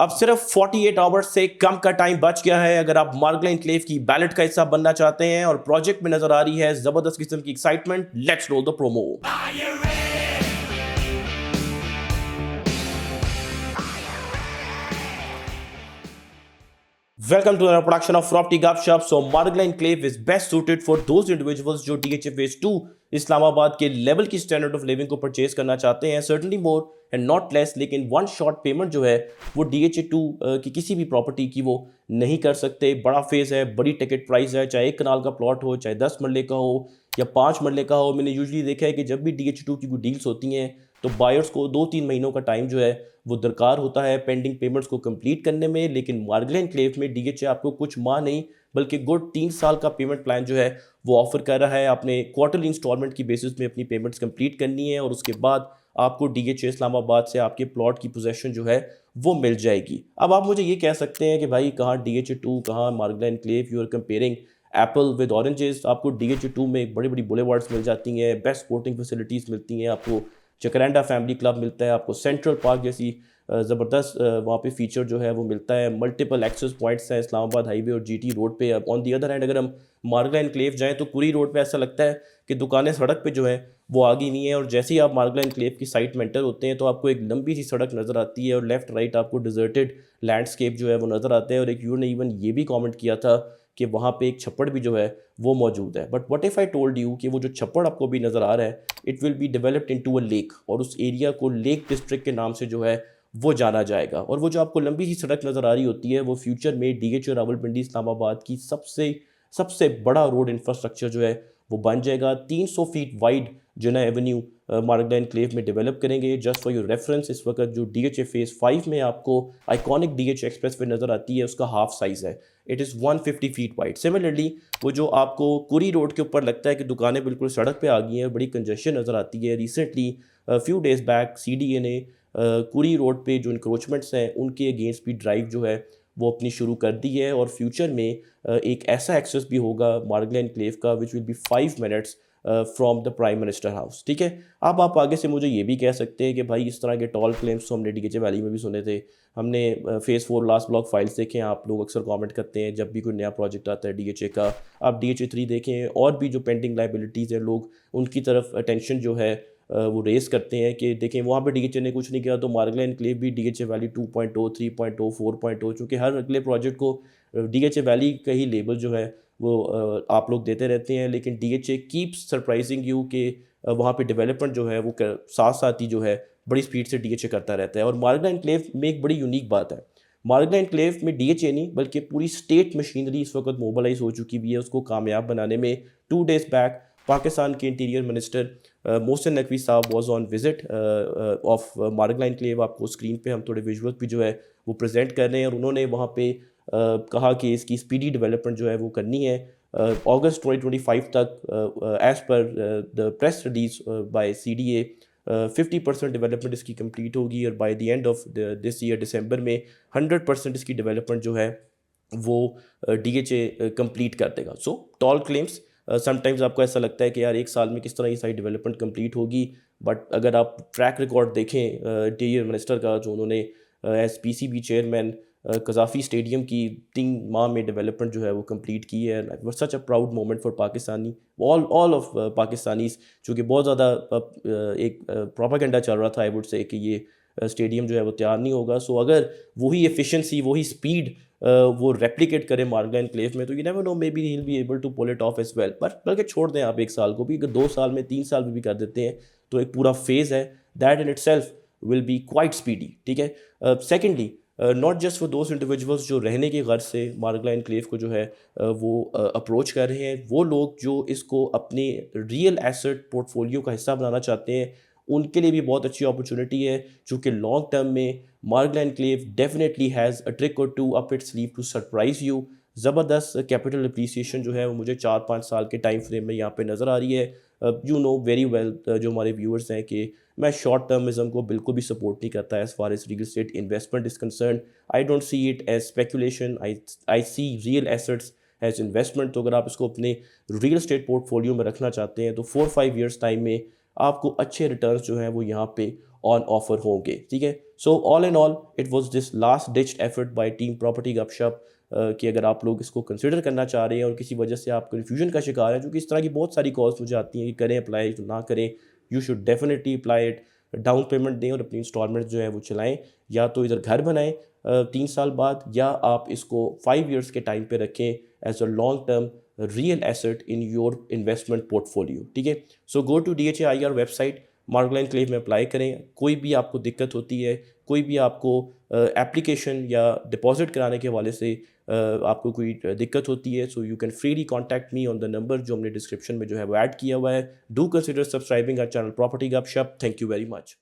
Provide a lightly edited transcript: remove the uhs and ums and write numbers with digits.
अब सिर्फ 48 आवर्स से कम का टाइम बच गया है अगर आप मार्गला एनक्लेव की बैलेट का हिस्सा बनना चाहते हैं और प्रोजेक्ट में नजर आ रही है जबरदस्त किस्म की excitement. Let's roll the promo. Welcome to another production of Property Gupshup. So Margla Enclave is best suited for those individuals जो DHA Phase 2 इस्लामाबाद के लेवल की स्टैंडर्ड ऑफ लिविंग को परचेज करना चाहते हैं, certainly more and not less. लेकिन one shot payment जो है वो DHA 2 की किसी भी प्रॉपर्टी की वो नहीं कर सकते। बड़ा फेज़ है, बड़ी टिकट प्राइस है, चाहे 1 कनाल का प्लॉट हो, चाहे 10 मरले का हो या 5 मरले का हो। मैंने यूजुअली देखा है कि जब भी DHA 2 की कोई डील्स होती हैं तो बायर्स को 2-3 महीनों का टाइम जो है वो दरकार होता है पेंडिंग पेमेंट्स को कंप्लीट करने में। लेकिन मार्गला एनक्लेव में DHA आपको कुछ माह नहीं बल्कि गुड 3 साल का पेमेंट प्लान जो है वो ऑफर कर रहा है। आपने क्वार्टरली इंस्टॉलमेंट की बेसिस में अपनी पेमेंट्स कंप्लीट करनी है और उसके बाद आपको DHA इस्लामाबाद से आपके प्लॉट की पोजेशन जो है वो मिल जाएगी। अब आप मुझे ये कह सकते हैं कि भाई कहाँ DHA 2 कहाँ Margalla enclave, you are comparing apple with oranges. आपको DHA 2 में बड़ी बड़ी बुलेवार्ड्स मिल जाती हैं, बेस्ट स्पोर्टिंग फैसिलिटीज़ मिलती हैं, आपको चकरैंडा फैमिली क्लब मिलता है, आपको सेंट्रल पार्क जैसी ज़बरदस्त वहाँ पे फीचर जो है वो मिलता है, मल्टीपल एक्सेस पॉइंट्स हैं इस्लामाबाद हाईवे और GT रोड पे। ऑन दी अदर हैंड अगर हम मार्गला एनक्लेव जाएँ तो कुरी रोड पे ऐसा लगता है कि दुकानें सड़क पे जो है वो आगी नहीं है। और जैसे ही आप मार्गला एनक्लेव की साइट में एंटर होते हैं तो आपको एक लंबी सी सड़क नज़र आती है और लेफ्ट राइट आपको डिजर्टेड लैंडस्केप जो है वो नज़र आते हैं। और एक व्यूअर ने इवन ये भी कॉमेंट किया था कि वहाँ पे एक छप्पड़ भी जो है वो मौजूद है। But what if I told you कि वो जो छप्पड़ आपको भी नज़र आ रहा है it will be developed into a lake, और उस एरिया को लेक डिस्ट्रिक्ट के नाम से जो है वो जाना जाएगा। और वो जो आपको लंबी सी सड़क नज़र आ रही होती है वो फ्यूचर में DHA रावलपिंडी इस्लामाबाद की सबसे सबसे बड़ा रोड इंफ्रास्ट्रक्चर जो है वो बन जाएगा। 300 फीट वाइड जिना एवेन्यू मार्गला एनक्लेव में डेवलप करेंगे। जस्ट फॉर योर रेफरेंस, इस वक्त जो DHA Phase 5 में आपको आइकॉनिक DHA एक्सप्रेस वे नज़र आती है उसका हाफ साइज़ है, it is 150 feet wide. Similarly वो जो आपको कुरी रोड के ऊपर लगता है कि दुकानें बिल्कुल सड़क पे आ गई हैं, बड़ी कंजेशन नज़र आती है। Recently few days back CDA ने कुरी रोड पे जो इंक्रोचमेंट्स हैं उनके अगेंस्ट भी ड्राइव जो है वो अपनी शुरू कर दी है। और फ्यूचर में एक ऐसा एक्सेस भी होगा मार्गला एनक्लेव का which will be 5 minutes from the prime minister house. ठीक है, अब आप आगे से मुझे ये भी कह सकते हैं कि भाई इस तरह के टॉल क्लेम्स तो हमने DHA वैली में भी सुने थे, हमने Phase 4 लास्ट ब्लॉक फाइल्स देखे हैं, आप लोग अक्सर कमेंट करते हैं जब भी कोई नया प्रोजेक्ट आता है DHA का। आप DHA 3 देखें और भी जो पेंडिंग लाइबिलिटीज़ हैं लोग उनकी तरफ अटेंशन जो है वो रेस करते हैं कि देखें वहाँ पे DHA ने कुछ नहीं किया तो मार्गला एनक्लेव भी DHA वैली 2.0, 3.0, 4.0, चूँकि हर अगले प्रोजेक्ट को DHA वैली का ही लेबल जो है वो आप लोग देते रहते हैं। लेकिन DHA कीप्स सरप्राइजिंग यू कि वहाँ पे डेवलपमेंट जो है वो साथ साथ ही जो है बड़ी स्पीड से DHA करता रहता है। और मार्गला एनक्लेव में एक बड़ी यूनिक बात है, मार्गला एनक्लेव में DHA नहीं बल्कि पूरी स्टेट मशीनरी इस वक्त मोबलाइज हो चुकी भी है उसको कामयाब बनाने में। 2 डेज़ बैक पाकिस्तान के इंटीरियर मिनिस्टर मोहसिन नकवी साहब was on visit of Margalla enclave. आपको स्क्रीन पे हम थोड़े विजुअल्स भी जो है वो प्रेजेंट कर रहे हैं। और उन्होंने वहाँ पे कहा कि इसकी स्पीडी डेवलपमेंट जो है वो करनी है अगस्त 2025 तक। As per the press release by CDA 50% development इसकी कंप्लीट होगी और by the end of this year दिसंबर में 100% इसकी डेवलपमेंट जो है वो DHA कंप्लीट कर देगा। सो टॉल क्लेम्स, समटाइम्स आपको ऐसा लगता है कि यार 1 साल में किस तरह ये सारी डेवलपमेंट कंप्लीट होगी, बट अगर आप ट्रैक रिकॉर्ड देखें इंटीरियर मिनिस्टर का जो उन्होंने एज PCB चेयरमैन कज़ाफ़ी स्टेडियम की 3 माह में डेवलपमेंट जो है वो कंप्लीट की है। Such a proud moment for Pakistani all of Pakistanis, चूँकि बहुत ज़्यादा एक प्रोपेगेंडा चल रहा था आई वुड से कि ये स्टेडियम जो है वो तैयार नहीं होगा। सो अगर वही एफिशिएंसी वही स्पीड वो रेप्लिकेट करे मार्गला एनक्लेव में तो you never know, maybe he will be able to pull it off as well. पर बल्कि छोड़ दें आप 1 साल को भी, अगर 2 साल में 3 साल में भी कर देते हैं तो एक पूरा फेज़ है that in itself will be quite speedy. ठीक है, secondly not just for those individuals जो रहने की गर्ज से मार्गला एनक्लेव को जो है वो अप्रोच कर रहे हैं, वो लोग जो इसको अपने रियल एसेट पोर्टफोलियो का हिस्सा बनाना चाहते हैं उनके लिए भी बहुत अच्छी अपॉर्चुनिटी है। चूँकि लॉन्ग टर्म में Margalla enclave definitely has a trick or 2 up its sleeve to surprise you. ज़बरदस्त कैपिटल अप्रिसिएशन जो है वो मुझे 4-5 साल के टाइम फ्रेम में यहाँ पे नज़र आ रही है। यू नो वेरी वेल जो हमारे व्यूअर्स हैं कि मैं शॉर्ट टर्मिज्म को बिल्कुल भी सपोर्ट नहीं करता as far as real estate investment is concern. I don't see it as speculation, I see real assets as investment. तो अगर आप इसको अपने रियल एस्टेट पोर्टफोलियो में रखना चाहते हैं तो 4-5 ईयर्स टाइम में आपको अच्छे रिटर्न्स जो हैं वो यहाँ पे ऑन ऑफर होंगे, ठीक है। So all in all it was this last ditched effort bye team property गपशप कि अगर आप लोग इसको कंसिडर करना चाह रहे हैं और किसी वजह से आप कन्फ्यूजन का शिकार हैं, क्योंकि इस तरह की बहुत सारी कॉल्स मुझे आती हैं कि करें अप्लाई तो ना करें, you should definitely apply it. Down payment दें और अपनी इंस्टॉलमेंट जो है वो चलाएं, या तो इधर घर बनाएं 3 साल बाद, या आप इसको 5 ईयर्स के टाइम पे रखें as a long term real asset in your investment portfolio, ठीक है। So go to DHAIR website, Margalla enclave में अप्लाई करें। कोई भी आपको दिक्कत होती है, कोई भी आपको एप्लीकेशन या डिपॉजिट कराने के हवाले से आपको कोई दिक्कत होती है, so you can freely contact me on the number जो हमने डिस्क्रिप्शन में जो है वो ऐड किया हुआ है। Do consider subscribing our channel property Gupshup. Thank you very much.